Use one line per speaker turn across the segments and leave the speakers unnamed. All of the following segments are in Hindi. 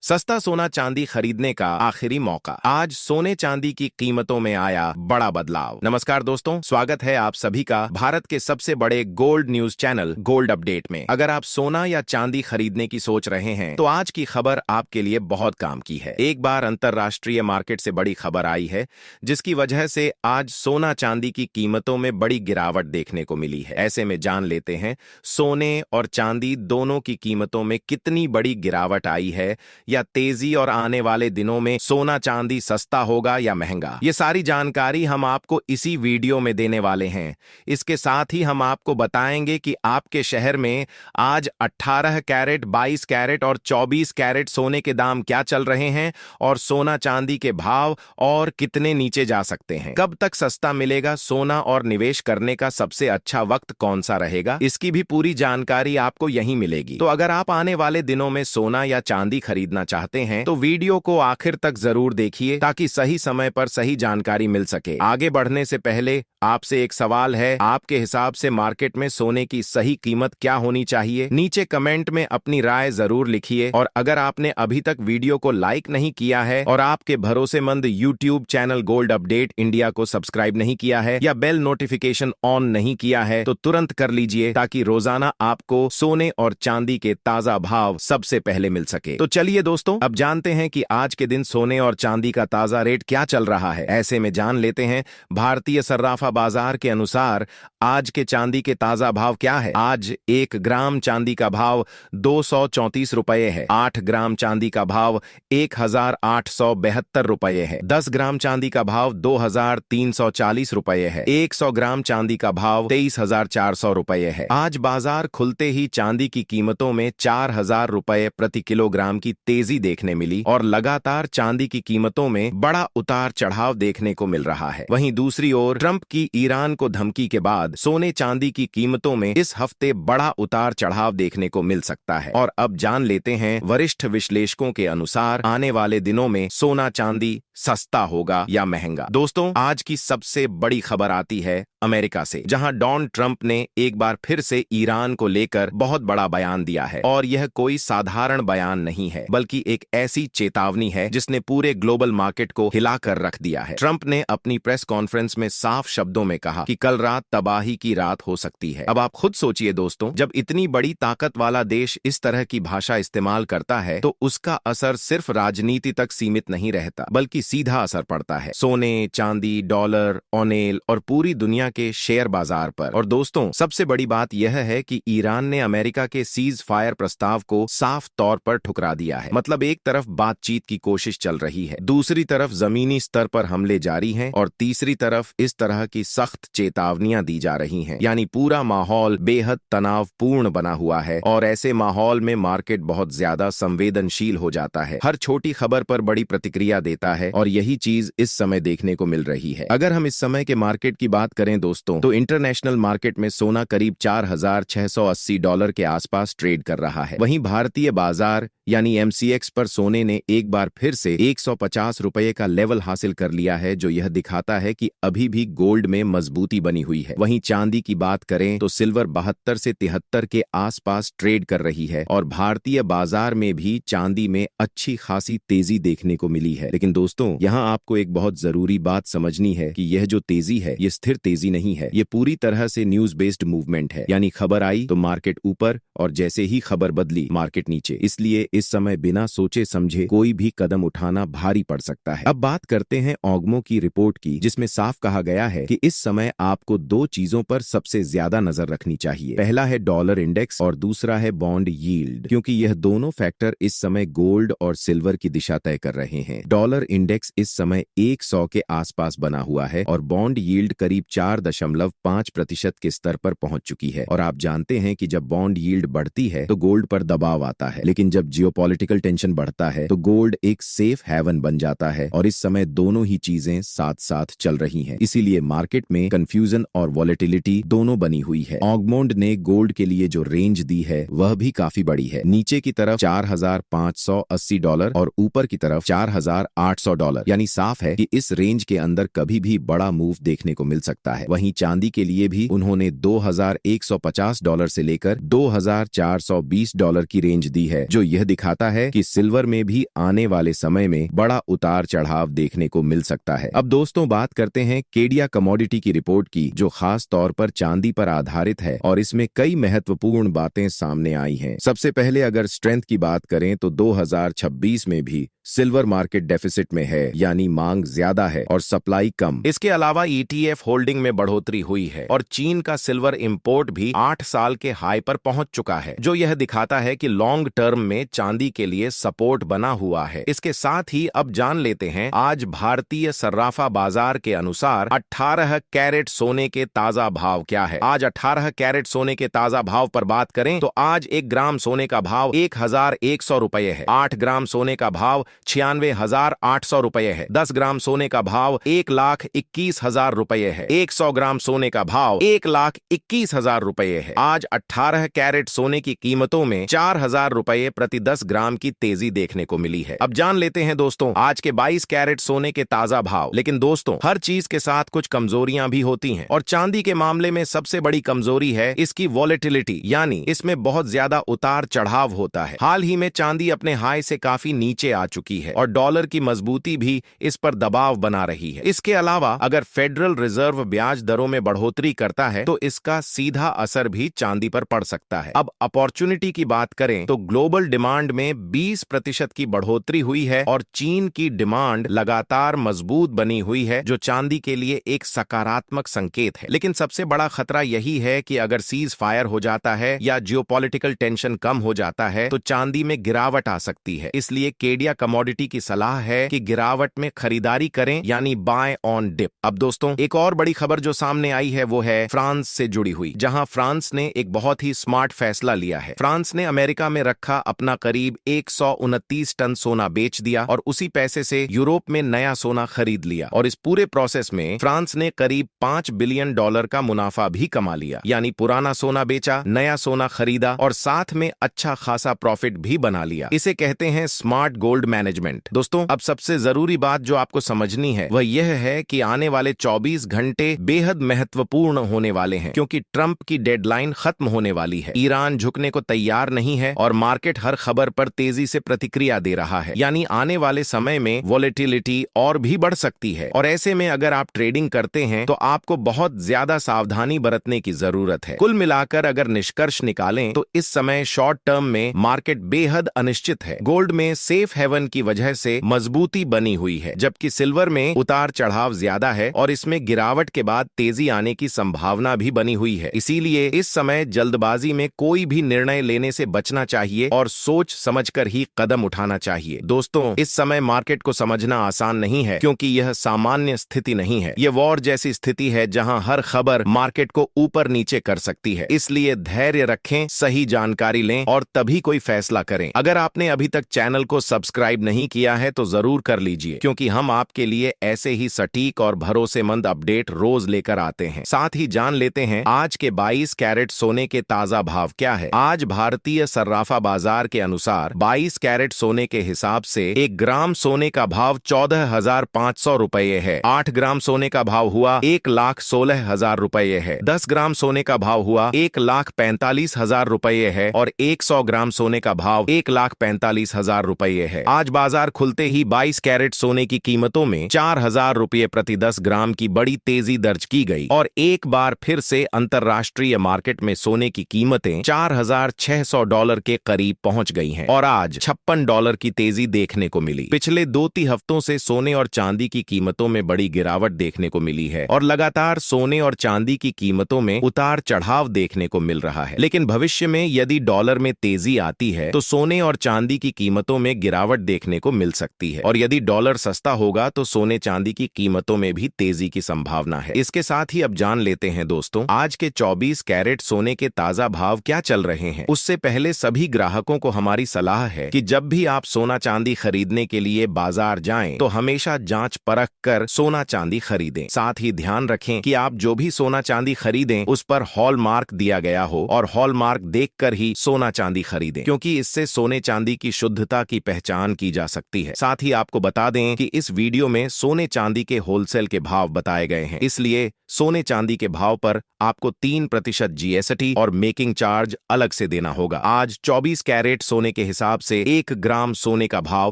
सस्ता सोना चांदी खरीदने का आखिरी मौका। आज सोने चांदी की कीमतों में आया बड़ा बदलाव। नमस्कार दोस्तों, स्वागत है आप सभी का भारत के सबसे बड़े gold news channel gold update में। अगर आप सोना या चांदी खरीदने की सोच रहे हैं तो आज की खबर आपके लिए बहुत काम की है। एक बार अंतरराष्ट्रीय मार्केट से बड़ी खबर आई है जिसकी वजह से आज सोना चांदी की कीमतों में बड़ी गिरावट देखने को मिली है। ऐसे में जान लेते हैं सोने और चांदी दोनों की कीमतों में कितनी बड़ी गिरावट आई है, या तेजी और आने वाले दिनों में सोना चांदी सस्ता होगा या महंगा। ये सारी जानकारी हम आपको इसी वीडियो में देने वाले हैं। इसके साथ ही हम आपको बताएंगे कि आपके शहर में आज 18 कैरेट, 22 कैरेट और 24 कैरेट सोने के दाम क्या चल रहे हैं और सोना चांदी के भाव और कितने नीचे जा सकते हैं। कब तक सस्ता मिलेगा सोना और निवेश करने का सबसे अच्छा वक्त कौन सा रहेगा, इसकी भी पूरी जानकारी आपको यहीं मिलेगी। तो अगर आप आने वाले दिनों में सोना या चांदी खरीदना चाहते हैं तो वीडियो को आखिर तक जरूर देखिए ताकि सही समय पर सही जानकारी मिल सके। आगे बढ़ने से पहले आपसे एक सवाल है, आपके हिसाब से मार्केट में सोने की सही कीमत क्या होनी चाहिए? नीचे कमेंट में अपनी राय जरूर लिखिए। और अगर आपने अभी तक वीडियो को लाइक नहीं किया है और आपके भरोसेमंद YouTube channel gold update India को सब्सक्राइब नहीं किया है या बेल नोटिफिकेशन ऑन नहीं किया है तो तुरंत कर लीजिए ताकि रोजाना आपको सोने और चांदी के ताजा भाव सबसे पहले मिल सके। तो चलिए दोस्तों, अब जानते हैं कि आज के दिन सोने और चांदी का ताजा रेट क्या चल रहा है। ऐसे में जान लेते हैं भारतीय सर्राफा बाजार के अनुसार आज के चांदी के ताजा भाव क्या है। आज 1 ग्राम चांदी का भाव 234 रुपये है। 8 ग्राम चांदी का भाव 1872 रुपये है। 10 ग्राम चांदी का भाव 2340 रुपये है। 100 ग्राम चांदी का भाव 23,400 रुपये है। आज बाजार खुलते ही चांदी की कीमतों में 4,000 रुपये प्रति किलोग्राम की तेजी देखने मिली और लगातार चांदी की कीमतों में बड़ा उतार चढ़ाव देखने को मिल रहा है। वहीं दूसरी ओर ट्रंप की ईरान को धमकी के बाद सोने चांदी की कीमतों में इस हफ्ते बड़ा उतार चढ़ाव देखने को मिल सकता है। और अब जान लेते हैं वरिष्ठ विश्लेषकों के अनुसार आने वाले दिनों में सोना चांदी सस्ता होगा या महंगा। दोस्तों, आज की सबसे बड़ी खबर आती है अमेरिका से, जहां डोनाल्ड ट्रंप ने एक बार फिर से ईरान को लेकर बहुत बड़ा बयान दिया है। और यह कोई साधारण बयान नहीं है बल्कि एक ऐसी चेतावनी है जिसने पूरे ग्लोबल मार्केट को हिलाकर रख दिया है। ट्रंप ने अपनी प्रेस कॉन्फ्रेंस में साफ शब्दों में कहा कि कल रात तबाही की रात हो सकती है। अब आप खुद सोचिए दोस्तों, जब इतनी बड़ी ताकत वाला देश इस तरह की भाषा इस्तेमाल करता है तो उसका असर सिर्फ राजनीति तक सीमित नहीं रहता बल्कि सीधा असर पड़ता है सोने, चांदी, डॉलर, ऑनेल और पूरी दुनिया के शेयर बाजार पर। और दोस्तों, सबसे बड़ी बात यह है कि ईरान ने अमेरिका के सीज फायर प्रस्ताव को साफ तौर पर ठुकरा दिया है। मतलब एक तरफ बातचीत की कोशिश चल रही है, दूसरी तरफ जमीनी स्तर पर हमले जारी हैं और तीसरी तरफ इस तरह की सख्त चेतावनियां दी जा रही हैं। यानी पूरा माहौल बेहद तनावपूर्ण बना हुआ है और ऐसे माहौल में मार्केट बहुत ज्यादा संवेदनशील हो जाता है, हर छोटी खबर पर बड़ी प्रतिक्रिया देता है और यही चीज इस समय देखने को मिल रही है। अगर हम इस समय के मार्केट की बात करें दोस्तों, तो इंटरनेशनल मार्केट में सोना करीब $4,680 के आसपास ट्रेड कर रहा है। वहीं भारतीय बाजार यानी MCX पर सोने ने एक बार फिर से 150 रुपये का लेवल हासिल कर लिया है, जो यह दिखाता है कि अभी भी गोल्ड में मजबूती बनी हुई है। वहीं चांदी की बात करें तो सिल्वर 72 से 73 के आसपास ट्रेड कर रही है और भारतीय बाजार में भी चांदी में अच्छी खासी तेजी देखने को मिली है। लेकिन दोस्तों, यहाँ आपको एक बहुत जरूरी बात समझनी है कि यह जो तेजी है ये स्थिर तेजी नहीं है, ये पूरी तरह से न्यूज बेस्ड मूवमेंट है। यानी खबर आई तो मार्केट ऊपर और जैसे ही खबर बदली मार्केट नीचे। इसलिए इस समय बिना सोचे समझे कोई भी कदम उठाना भारी पड़ सकता है। अब बात करते हैं ऑगमो की रिपोर्ट की, जिसमें साफ कहा गया है कि इस समय आपको 2 चीजों पर सबसे ज्यादा नजर रखनी चाहिए। पहला है डॉलर इंडेक्स और दूसरा है बॉन्ड यील्ड, क्योंकि यह दोनों फैक्टर इस समय गोल्ड और सिल्वर की दिशा तय कर रहे हैं। डॉलर इंडेक्स इस समय 100 के आसपास बना हुआ है और बॉन्ड यील्ड करीब 4.5% के स्तर पर पहुंच चुकी है। और आप जानते हैं कि जब बॉन्ड यील्ड बढ़ती है तो गोल्ड पर दबाव आता है, लेकिन जब जियोपॉलिटिकल टेंशन बढ़ता है तो गोल्ड एक सेफ हेवन बन जाता है। और इस समय दोनों ही चीजें साथ साथ चल रही हैं, इसीलिए मार्केट में कंफ्यूजन और वॉलेटिलिटी दोनों बनी हुई है। ऑगमोंड ने गोल्ड के लिए जो रेंज दी है वह भी काफी बड़ी है। नीचे की तरफ $4,580 और ऊपर की तरफ $4,800। यानी साफ है कि इस रेंज के अंदर कभी भी बड़ा मूव देखने को मिल सकता है। है। वहीं चांदी के लिए भी उन्होंने $2150 से लेकर $2420 की रेंज दी है, जो यह दिखाता है कि सिल्वर में भी आने वाले समय में बड़ा उतार चढ़ाव देखने को मिल सकता है। अब दोस्तों बात करते हैं केडिया कमोडिटी की रिपोर्ट की, जो खास तौर पर चांदी पर आधारित है और इसमें कई महत्वपूर्ण बातें सामने आई हैं। सबसे पहले अगर स्ट्रेंथ की बात करें तो 2026 में भी सिल्वर मार्केट डेफिसिट में है, यानी मांग ज्यादा है और सप्लाई कम। इसके अलावा ETF होल्डिंग में बढ़ोतरी हुई है और चीन का सिल्वर इंपोर्ट भी 8 साल के हाई पर पहुंच चुका है, जो यह दिखाता है कि लॉन्ग टर्म में चांदी के लिए सपोर्ट बना हुआ है। इसके साथ ही अब जान लेते हैं आज भारतीय सर्राफा बाजार के अनुसार 18 कैरेट सोने के ताजा भाव क्या है। आज 18 कैरेट सोने के ताजा भाव पर बात करें तो आज 1 ग्राम सोने का भाव 1100 रुपये है। 8 ग्राम सोने का भाव 96,800 रुपये है। 10 ग्राम सोने का भाव 1,21,000 रुपये है। 100 ग्राम सोने का भाव 1,21,000 रुपये है। आज 18 कैरेट सोने की कीमतों में 4,000 रुपये प्रति 10 ग्राम की तेजी देखने को मिली है। अब जान लेते हैं दोस्तों आज के 22 कैरेट सोने के ताजा भाव। लेकिन दोस्तों हर चीज के साथ कुछ कमजोरियां भी होती हैं और चांदी के मामले में सबसे बड़ी कमजोरी है इसकी वॉलेटिलिटी, यानी इसमें बहुत ज्यादा उतार चढ़ाव होता है। हाल ही में चांदी अपने हाई से काफी नीचे आ चुकी है और डॉलर की मजबूती भी इस पर दबाव बना रही है। इसके अलावा अगर फेडरल रिजर्व ब्याज दरों में बढ़ोतरी करता है तो इसका सीधा असर भी चांदी पर पड़ सकता है। अब अपॉर्चुनिटी की बात करें तो ग्लोबल डिमांड में 20% की बढ़ोतरी हुई है और चीन की डिमांड लगातार मजबूत बनी हुई है, जो चांदी के लिए एक सकारात्मक संकेत है। लेकिन सबसे बड़ा खतरा यही है कि अगर सीज फायर हो जाता है या जियोपॉलिटिकल टेंशन कम हो जाता है तो चांदी में गिरावट आ सकती है। इसलिए केडिया कमोडिटी की सलाह है कि गिरावट में खरीदारी करें, यानी बाय ऑन डिप। अब दोस्तों एक और बड़ी खबर जो सामने आई है वो है फ्रांस से जुड़ी हुई, जहां फ्रांस ने एक बहुत ही स्मार्ट फैसला लिया है। फ्रांस ने अमेरिका में रखा अपना करीब 129 टन सोना बेच दिया और उसी पैसे से यूरोप में नया सोना खरीद लिया और इस पूरे प्रोसेस में फ्रांस ने करीब $5 बिलियन का मुनाफा भी कमा लिया। यानी पुराना सोना बेचा, नया सोना खरीदा और साथ में अच्छा खासा प्रॉफिट भी बना लिया। इसे कहते हैं स्मार्ट गोल्ड मैनेजमेंट। दोस्तों अब सबसे जरूरी बात जो आपको समझनी है वह यह है कि आने वाले 24 घंटे बेहद महत्वपूर्ण होने वाले हैं, क्योंकि ट्रंप की डेडलाइन खत्म होने वाली है। ईरान झुकने को तैयार नहीं है और मार्केट हर खबर पर तेजी से प्रतिक्रिया दे रहा है, यानी आने वाले समय में वॉलेटिलिटी और भी बढ़ सकती है। और ऐसे में अगर आप ट्रेडिंग करते हैं तो आपको बहुत ज्यादा सावधानी बरतने की जरूरत है। कुल मिलाकर अगर निष्कर्ष निकालें तो इस समय शॉर्ट टर्म में मार्केट बेहद अनिश्चित है। गोल्ड में सेफ हेवन की वजह से मजबूती बनी हुई है, जबकि सिल्वर में उतार चढ़ाव ज्यादा है और इसमें गिरावट के बाद तेजी आने की संभावना भी बनी हुई है। इसीलिए इस समय जल्दबाजी में कोई भी निर्णय लेने से बचना चाहिए और सोच समझकर ही कदम उठाना चाहिए। दोस्तों इस समय मार्केट को समझना आसान नहीं है, क्योंकि यह सामान्य स्थिति नहीं है। यह वॉर जैसी स्थिति है जहां हर खबर मार्केट को ऊपर नीचे कर सकती है। इसलिए धैर्य रखें, सही जानकारी लें और तभी कोई फैसला करें। अगर आपने अभी तक चैनल को सब्सक्राइब नहीं किया है तो जरूर कर लीजिए, क्योंकि हम आपके लिए ऐसे ही सटीक और भरोसेमंद अपडेट रोज लेकर आते हैं। साथ ही जान लेते हैं आज के 22 कैरेट सोने के ताजा भाव क्या है। आज भारतीय सर्राफा बाजार के अनुसार 22 कैरेट सोने के हिसाब से 1 ग्राम सोने का भाव 14,500 रुपये है। 8 ग्राम सोने का भाव हुआ 1,16,000 रुपये है। 10 ग्राम सोने का भाव हुआ 1,45,000 रुपये है और 100 ग्राम सोने का भाव 1,45,000 रुपये है। आज बाजार खुलते ही 22 कैरेट सोने की कीमतों में 4,000 रुपये प्रति 10 ग्राम की बड़ी तेजी दर्ज की गई और एक बार फिर से अंतरराष्ट्रीय मार्केट में सोने की कीमतें $4,600 के करीब पहुंच गई हैं और आज $56 की तेजी देखने को मिली। पिछले 2-3 हफ्तों से सोने और चांदी की कीमतों में बड़ी गिरावट देखने को मिली है और लगातार सोने और चांदी की कीमतों में उतार चढ़ाव देखने को मिल रहा है। लेकिन भविष्य में यदि डॉलर में तेजी आती है तो सोने और चांदी की कीमतों में गिरावट देखने को मिल सकती है और यदि डॉलर सस्ता होगा तो सोने चांदी की कीमतों में भी तेजी की संभावना है। इसके साथ ही अब जान लेते हैं दोस्तों आज के 24 कैरेट सोने के ताजा भाव क्या चल रहे हैं। उससे पहले सभी ग्राहकों को हमारी सलाह है कि जब भी आप सोना चांदी खरीदने के लिए बाजार जाएं तो हमेशा जांच परख कर सोना चांदी खरीदें। साथ ही ध्यान रखें कि आप जो भी सोना चांदी खरीदें उस पर हॉलमार्क दिया गया हो और हॉलमार्क देखकर ही सोना चांदी खरीदें, क्योंकि इससे सोने चांदी की शुद्धता की पहचान की जा सकती है। साथ ही आपको बता दें कि इस वीडियो में सोने चांदी के होलसेल के भाव बताए गए हैं, इसलिए इसलिए सोने चांदी के भाव पर आपको 3% जीएसटी और मेकिंग चार्ज अलग से देना होगा। आज 24 कैरेट सोने के हिसाब से 1 ग्राम सोने का भाव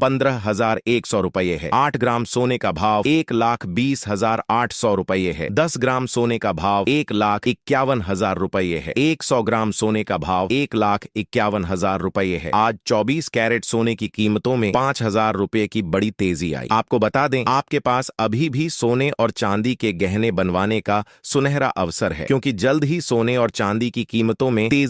15,100 रुपये है। 8 ग्राम सोने का भाव 1,20,800 रुपये है। 10 ग्राम सोने का भाव 1,51,000 रुपये है। 100 ग्राम सोने का भाव 1,51,000 रुपये है। आज 24 कैरेट सोने की कीमतों में 5,000 रुपये की बड़ी तेजी आई। आपको बता दें, आपके पास अभी भी सोने और चांदी के गहने बनवाने का सुनहरा अवसर है, क्योंकि जल्द ही सोने और चांदी की कीमतों में तेजी